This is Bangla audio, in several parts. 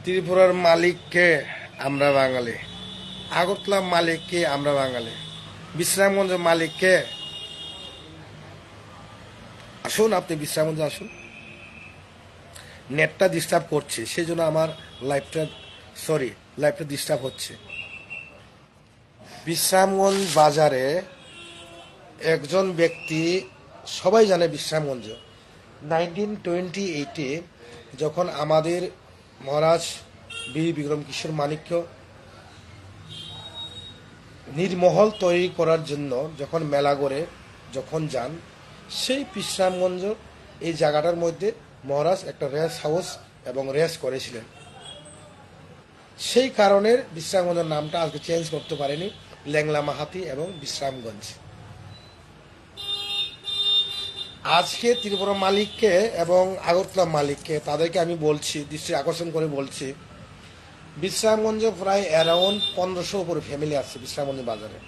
ত্রিপুরার মালিককে আমরা বাঙালি, আগরতলা মালিককে আমরা বাঙালি, বিশ্রামগঞ্জের মালিককে আসুন, আপনি বিশ্রামগঞ্জে আসুন। নেটটা ডিস্টার্ব করছে, সেই জন্য আমার লাইফটা ডিস্টার্ব হচ্ছে। বিশ্রামগঞ্জ বাজারে একজন ব্যক্তি, সবাই জানে বিশ্রামগঞ্জ 1928-এ যখন আমাদের মহারাজ বীর বিক্রম কিশোর মাণিক্য নির্মহল তৈরি করার জন্য যখন মেলাগড়ে যখন যান, সেই বিশ্রামগঞ্জ এই জায়গাটার মধ্যে মহারাজ একটা রেস হাউস এবং রেস করেছিলেন। সেই কারণে বিশ্রামগঞ্জের নামটা আজকে চেঞ্জ করতে পারেনি, ল্যাংলা মাহাতি এবং বিশ্রামগঞ্জ। আজকে ত্রিপুরা মালিককে এবং আগরতলা মালিককে তাদেরকে আমি বলছি, দৃষ্টি আকর্ষণ করে বলছি, বিশ্রামগঞ্জে প্রায় অ্যারাউন্ড 1500 উপরে ফ্যামিলি আছে বিশ্রামগঞ্জ বাজারে।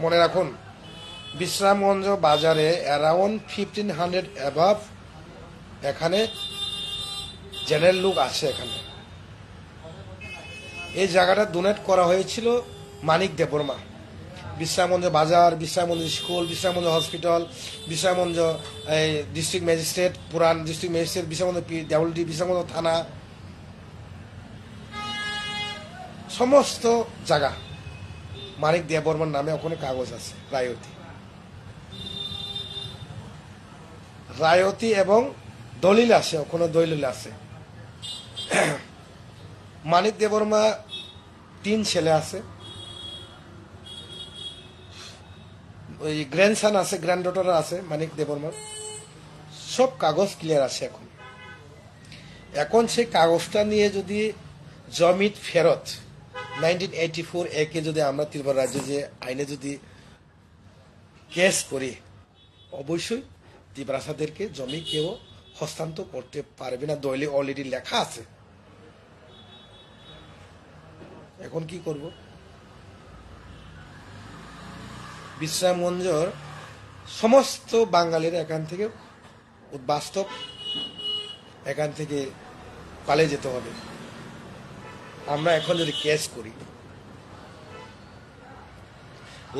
মনে রাখুন, বিশ্রামগঞ্জ বাজারে অ্যারাউন্ড 1500 অ্যাবাভ এখানে জেনারেল লোক আছে। এখানে এই জায়গাটা ডোনেট করা হয়েছিল মানিক দেববর্মা। বিশ্রামগঞ্জ বাজার, Bishramganj school, Bishramganj hospital, Bishramganj district magistrate, পুরান ডিস্ট্রিক্ট ম্যাজিস্ট্রেট, বিশ্রামগঞ্জ ডাবলডি, বিশ্রামগঞ্জ থানা, সমস্ত জায়গা মানিক দেববর্মার নামে ওখানে কাগজ আছে। রায়তি এবং দলিল আছে, ওখানে দলিল আছে। মানিক দেববর্মা 3 ছেলে আছে, ওই গ্র্যান্ডসান আছে, গ্র্যান্ড ডটার আছে মানিক দেববর্মার। সব কাগজ ক্লিয়ার আছে। এখন সেই কাগজটা নিয়ে যদি জমির ফেরত 1984 একে যদি আমরা ত্রিপুরা রাজ্যে যে আইনে যদি কেস করি, অবশ্যই ত্রিপ্রাসাদেরকে জমি কেউ হস্তান্তর করতে পারবে না, দলিলে অলরেডি লেখা আছে। এখন কি করব? বিশ্রামগঞ্জের সমস্ত বাঙালিরা এখান থেকে বাস্তব এখান থেকে পালিয়ে যেতে হবে। আমরা এখন যদি কেস করি,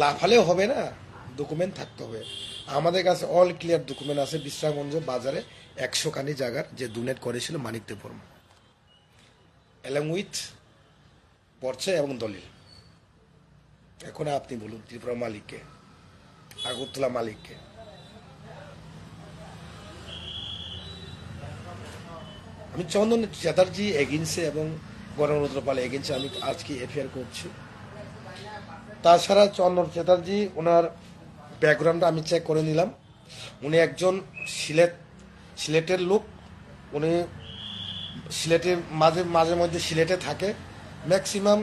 লাফালেও হবে না, ডকুমেন্ট থাকতে হবে। আমাদের কাছে অল ক্লিয়ার ডকুমেন্ট আছে। বিশ্রামগঞ্জ বাজারে 100 খানি জায়গার যে ডোনেট করেছিল মানিক দেববর্মা, অ্যালং উইথ পর্চা এবং দলিল। এখন আপনি বলুন, ত্রিপুরা মালিককে, আগরতলা মালিককে, আমি চন্দন চ্যাটার্জি এগেন্সে এবং গণরুদ্রপাল এগেন্সে আমি আজকে এফআইআর করছি। তাছাড়া চন্দন চ্যাটার্জি, ওনার ব্যাকগ্রাউন্ডটা আমি চেক করে নিলাম। উনি একজন সিলেটের লোক। উনি সিলেটের মাঝে মধ্যে সিলেটে থাকে, ম্যাক্সিমাম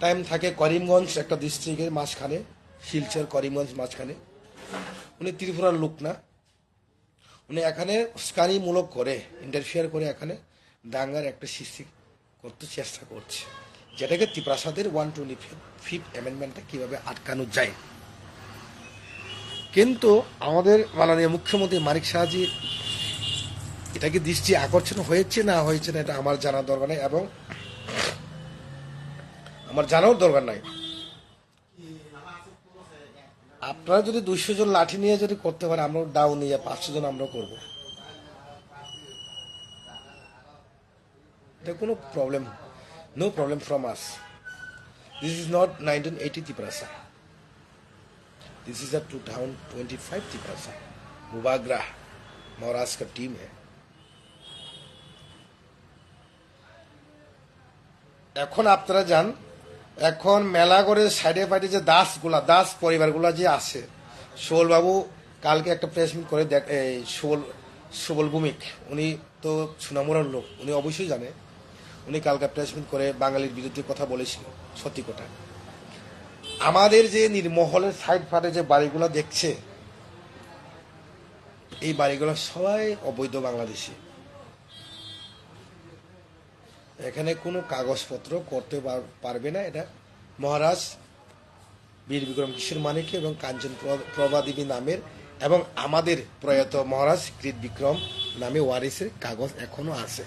টাইম থাকে করিমগঞ্জ একটা ডিস্ট্রিক্টের মাঝখানে, শিলচর করিমগঞ্জ মাঝখানে। উনি ত্রিপুরার লোক না। উনি এখানে উস্কানিমূলক করে, ইন্টারফিয়ার করে এখানে দাঙ্গার একটা সৃষ্টি করতে চেষ্টা করছে, যেটাকে ত্রিপ্রাসাদের 125 অ্যামেন্ডমেন্টটা কিভাবে আটকানো যায়। কিন্তু আমাদের মাননীয় মুখ্যমন্ত্রী মানিক সাহাজি এটাকে দৃষ্টি আকর্ষণ হয়েছে না হয়েছে না, এটা আমার জানার দরকার নেই এবং আমার জানার দরকার নাই। আপনারা যদি 200 জন লাঠি নিয়ে যদি করতে পারে, আমরা ডাউ নিয়ে 500 জন আমরা করব, এটা কোনো problem, no problem from us. This is not 1980 Tripura, this is a 2025 Tripura. Bubagra Maharaj का टीम है। এখন আপনারা যান, এখন মেলাগড়ের সাইডে পাইডে যে দাস পরিবারগুলা যে আছে, সুবলবাবু কালকে একটা প্রেস মিট করে সুবল ভূমিক, উনি তো সুনামুরার লোক, উনি অবশ্যই জানে। উনি কালকে প্রেস মিট করে বাঙালির বিরুদ্ধে কথা বলেছিল, সত্যি কথা। আমাদের যে নির্মহলের সাইড ফাটে যে বাড়িগুলো দেখছে, এই বাড়িগুলো সবাই অবৈধ বাংলাদেশি। এখানে কোনো কাগজপত্র করতে পারবে না। এটা মহারাজ বীর বিক্রম কিশোর মাণিক্য এবং কাঞ্চন প্রভা দেবী নামের এবং আমাদের প্রয়াত মহারাজ কৃত বিক্রম নামে ওয়ারিসের কাগজ এখনো আছে।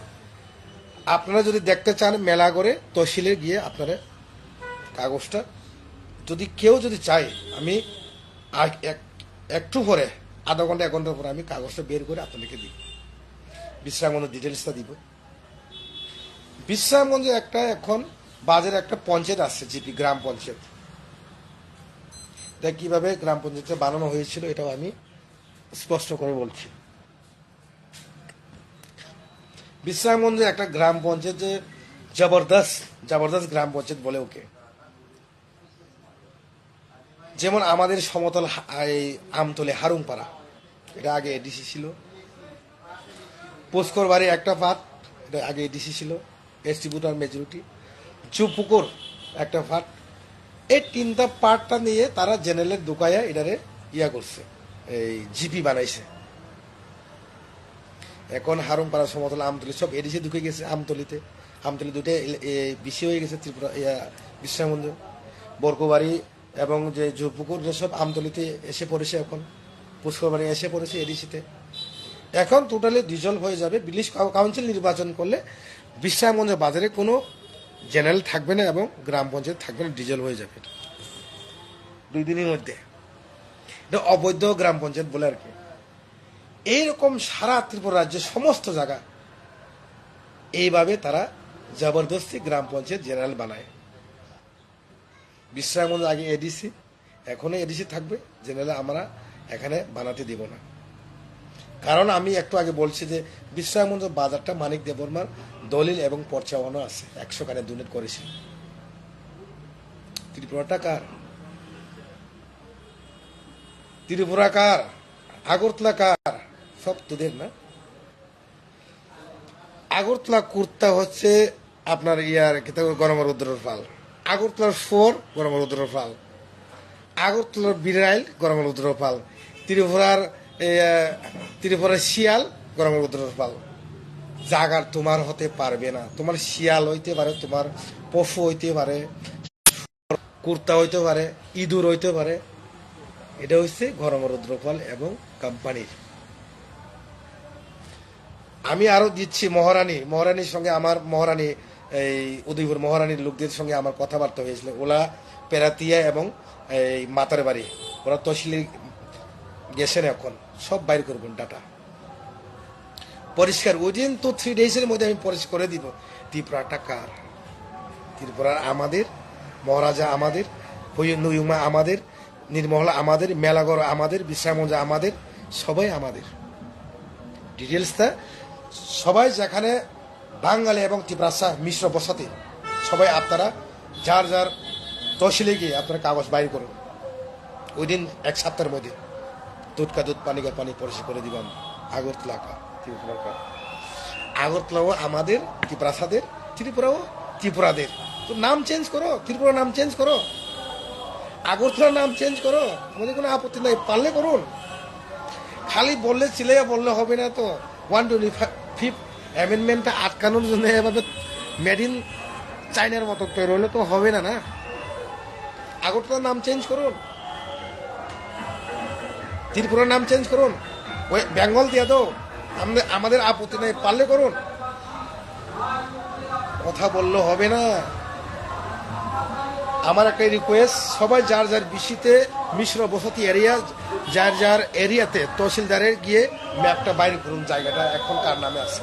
আপনারা যদি দেখতে চান মেলাগড়ে তহসিলে গিয়ে আপনারা কাগজটা, যদি কেউ যদি চায়, আমি একটু পরে আধা ঘন্টা 1 ঘন্টা পরে আমি কাগজটা বের করে আপনাদেরকে দিব, বিশ্রামগঞ্জের ডিটেলসটা দিব। বিশ্রামগঞ্জে একটা এখন বাজারে একটা পঞ্চায়েত আসছে, জিপি গ্রাম পঞ্চায়েত। দেখ কিভাবে গ্রাম পঞ্চায়েতটা বানানো হয়েছিল এটাও আমি স্পষ্ট করে বলছি। বিশ্রামগঞ্জে একটা গ্রাম পঞ্চায়েত, যে জবরদস্ত গ্রাম পঞ্চায়েত বলে ওকে। যেমন আমাদের সমতল আমতলে হারুংপাড়া, এটা আগে এডিসি ছিল। পুষ্কর বাড়ি একটা পার্ট, এটা আগে এডিসি ছিল, এসটি ভোটার মেজরিটি। চুপুকুর একটা পার্ট, এই 3টা পার্টটা নিয়ে তারা জেনারেলের দোকায়া এটারে করছে, এই জিপি বানাইছে। এখন হারুংপাড়া সমতল আমতলি সব এডিসি ঢুকে গেছে। আমতলি দুটো বেশি হয়ে গেছে। ত্রিপুরা বিশ্রামগঞ্জ বরকোবাড়ি এবং যে জুপুকুর সব আমতলিতে এসে পড়েছে। এখন পুষ্করবাড়ি এসে পড়েছে এডিসিতে। এখন টোটালি ডিজলভ হয়ে যাবে। ভিলেজ কাউন্সিল নির্বাচন করলে বিশ্রামগঞ্জ বাজারে কোনো জেনারেল থাকবে না এবং গ্রাম পঞ্চায়েত থাকবে না, ডিজলভ হয়ে যাবে 2 দিনের মধ্যে। এটা অবৈধ গ্রাম পঞ্চায়েত বলে আর কি। এইরকম সারা ত্রিপুরা রাজ্যের সমস্ত জায়গা এইভাবে তারা জবরদস্তি গ্রাম পঞ্চায়েত জেনারেল বানায়। বিশ্রামগঞ্জ আগে এডিসি, এখনো এডিসি থাকবে, জেনারেল আমরা এখানে বানাতে দিব না। কারণ আমি একটু আগে বলছি যে বিশ্রামগঞ্জ বাজারটা মানিক দেববর্মার দলিল এবং পর্চাওয়ানো আছে, 100 কানে ডোনেট করেছে। ত্রিপুরাটা কার? ত্রিপুরা কার? আগরতলা কার? সব তোদের না। আগরতলা কুর্তা হচ্ছে আপনার গরমরুদ্রের পাল, আগরতলার 4 গরমরুদ্রের পাল, আগরতলার বিরাইল গরমরুদ্রের পাল, ত্রিপুরার শিয়াল গরমরুদ্রের পাল। জাগার তোমার হতে পারবে না। তোমার শিয়াল হইতে পারে, তোমার পশু হইতে পারে, কুর্তা হইতে পারে, ইঁদুর হইতে পারে। এটা হচ্ছে গরমরুদ্রপাল এবং কোম্পানির। আমি আরো দিচ্ছি মহারানীর সঙ্গে আমার এই উদয়পুর মহারানীর লোকদের সঙ্গে আমার কথাবার্তা হয়েছিল। ওলা পেরাতিয়া এবং এই মাতার বাড়ি, ওরা তহসিলে গেছেন, এখন সব বাইর করবেন ডাটা পরিষ্কার। উইদিন 2-3 ডেজের মধ্যে আমি পরিষ্কার করে দিব ত্রিপুরাটা কার। ত্রিপুরার আমাদের, মহারাজা আমাদের, নুয়ুমা আমাদের, নির্মলা আমাদের, মেলাগড় আমাদের, বিশ্রামগঞ্জ আমাদের, সবাই আমাদের। ডিটেলসটা সবাই যেখানে বাঙালি এবং ত্রিপুরা মিশ্র বসতি, সবাই আপনারা যার যার তহসিলে গিয়ে আপনারা কাগজ বাইর করুন। উইদিন 1 সপ্তাহের মধ্যে দুধ কা দুধ, পানি কা পানি পরিষ্কার করে দিব। আগরতলা কা, ত্রিপুরা কা। আগরতলাও আমাদের, ত্রিপুরাসাদের, ত্রিপুরাও ত্রিপুরাদের। তো নাম চেঞ্জ করো, ত্রিপুরা নাম চেঞ্জ করো, আগরতলার নাম চেঞ্জ করো, আমাদের কোনো আপত্তি নাই, পারলে করুন। খালি বললে বললে হবে না তো। 125 অ্যামেন্ডমেন্টটা আটকানোর জন্য এভাবে মেড ইন চাইনার মতো তৈরি হলে তো হবে না। না, আগরতলার নাম চেঞ্জ করুন, ত্রিপুরার নাম চেঞ্জ করুন, ওই বেঙ্গল দিয়ে দাও, আমাদের আপত্তি নাই, পারলে করুন। কথা বললে হবে না। আমার একটা রিকোয়েস্ট, সবাই যার যার বিসিতে মিশ্র বসতি এরিয়া, যার যার এরিয়াতে তহসিলদারের গিয়ে ম্যাপটা বাইর করুন, জায়গাটা এখন কার নামে আছে।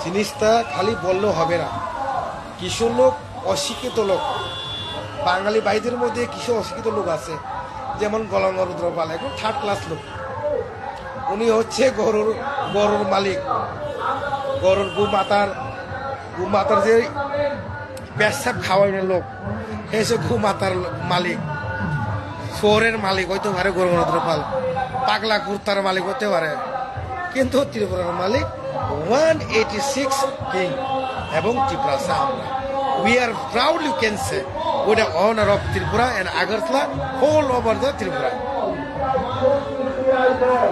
জিনিসটা খালি বললেও হবে না। কিছু লোক অশিক্ষিত লোক, বাঙালি ভাইদের মধ্যে কিছু অশিক্ষিত লোক আছে, যেমন গলঙ্গরুদ্রপাল, এখন 3rd ক্লাস লোক। উনি হচ্ছে গরুর মালিক, গরুর গুমাতার যে পেশাব খাওয়ানোর লোক, সে গুমাতার মালিক, শহরের মালিক হইতে পারে গরুরুদ্রপাল, পাগলা কুর্তার মালিক হতে পারে, কিন্তু ত্রিপুরার মালিক 186 কিং এবং ত্রিপুরা আমরা। We are proudly can say with the honor of Tripura and Agartala all over the Tripura.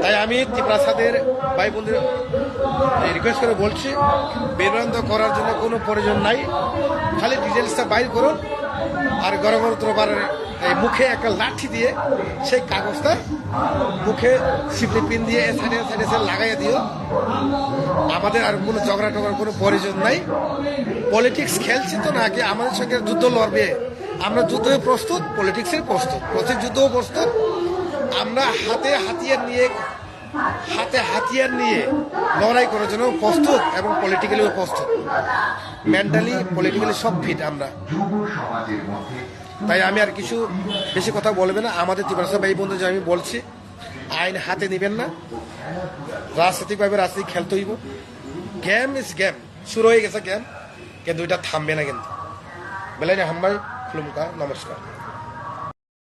তাই আমি ত্রিপুরাসাদের ভাই বোনদের রিকোয়েস্ট করে বলছি, বিভ্রান্ত করার জন্য কোনো প্রয়োজন নাই। খালি ডিটেলসটা বাইর করুন, আর গণতন্ত্র পাড়ার এই মুখে একটা লাঠি দিয়ে সেই কাগজটা মুখে সিপলি পিন দিয়ে সাইডে সাইডে লাগাইয়া দিও। আমাদের আর কোনো ঝগড়া টগড়ার কোনো প্রয়োজন নাই। পলিটিক্স খেলছি তো নাকি আমাদের সঙ্গে যুদ্ধ লড়বে? আমরা যুদ্ধে প্রস্তুত, পলিটিক্সের প্রস্তুত, যুদ্ধও প্রস্তুত। আমরা হাতে হাতিয়ার নিয়ে লড়াই করার জন্য প্রস্তুত এবং পলিটিক্যালিও প্রস্তুত, মেন্টালি পলিটিক্যালি সব ফিট আমরা। তাই আমি আর কিছু বেশি কথা বলবে না। আমাদের ত্রিপুরা ভাই বন্ধু যে আমি বলছি, আইন হাতে নিবেন না, রাজনৈতিকভাবে রাজনীতি খেলতে হইব। গেম ইজ গেম, শুরু হয়ে গেছে গেম, কিন্তু এটা থামবে না। কিন্তু বেলাইনি হাম্বাই খুলুমকা, নমস্কার।